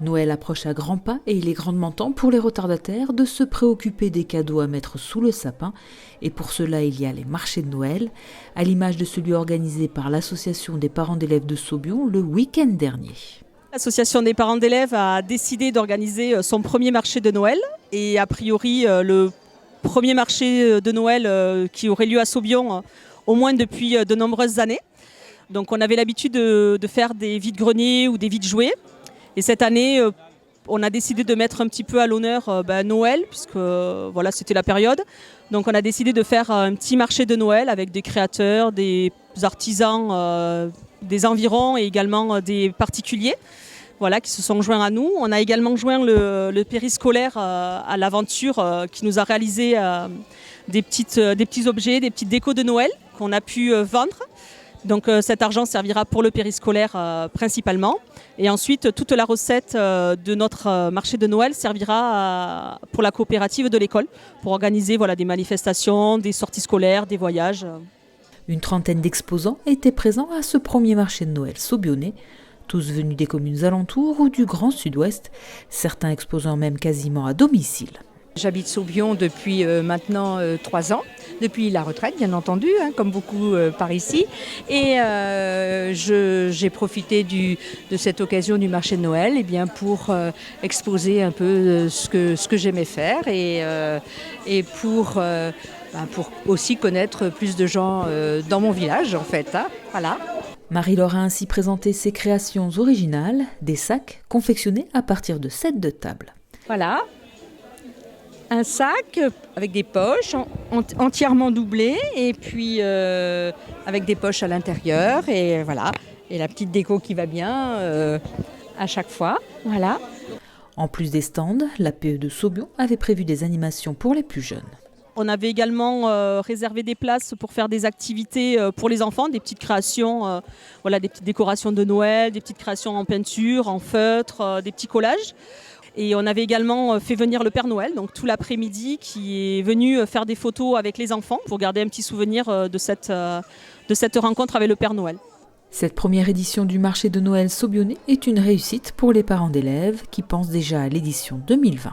Noël approche à grands pas et il est grandement temps pour les retardataires de se préoccuper des cadeaux à mettre sous le sapin. Et pour cela, il y a les marchés de Noël, à l'image de celui organisé par l'association des parents d'élèves de Saubion le week-end dernier. L'association des parents d'élèves a décidé d'organiser son premier marché de Noël. Et a priori, le premier marché de Noël qui aurait lieu à Saubion au moins depuis de nombreuses années. Donc on avait l'habitude de faire des vides-greniers ou des vides-jouets. Et cette année, on a décidé de mettre un petit peu à l'honneur Noël, puisque voilà, c'était la période. Donc on a décidé de faire un petit marché de Noël avec des créateurs, des artisans des environs et également des particuliers voilà, qui se sont joints à nous. On a également joint le périscolaire à l'aventure qui nous a réalisé des petits objets, des petites décos de Noël qu'on a pu vendre. Donc cet argent servira pour le périscolaire principalement. Et ensuite, toute la recette de notre marché de Noël servira pour la coopérative de l'école, pour organiser voilà, des manifestations, des sorties scolaires, des voyages. Une trentaine d'exposants étaient présents à ce premier marché de Noël saubionnais, tous venus des communes alentours ou du Grand Sud-Ouest, certains exposant même quasiment à domicile. J'habite Saubion depuis maintenant 3 ans, depuis la retraite bien entendu, comme beaucoup par ici. Et j'ai profité de cette occasion du marché de Noël pour exposer un peu ce que j'aimais faire et pour aussi connaître plus de gens dans mon village en fait. Voilà. Marie-Laure a ainsi présenté ses créations originales, des sacs confectionnés à partir de sets de table. Voilà. Un sac avec des poches entièrement doublées et puis avec des poches à l'intérieur et voilà. Et la petite déco qui va bien à chaque fois. Voilà. En plus des stands, l'APE de Saubion avait prévu des animations pour les plus jeunes. On avait également réservé des places pour faire des activités pour les enfants, des petites créations, voilà, des petites décorations de Noël, des petites créations en peinture, en feutre, des petits collages. Et on avait également fait venir le Père Noël, donc tout l'après-midi, qui est venu faire des photos avec les enfants pour garder un petit souvenir de cette rencontre avec le Père Noël. Cette première édition du marché de Noël saubionnais est une réussite pour les parents d'élèves qui pensent déjà à l'édition 2020.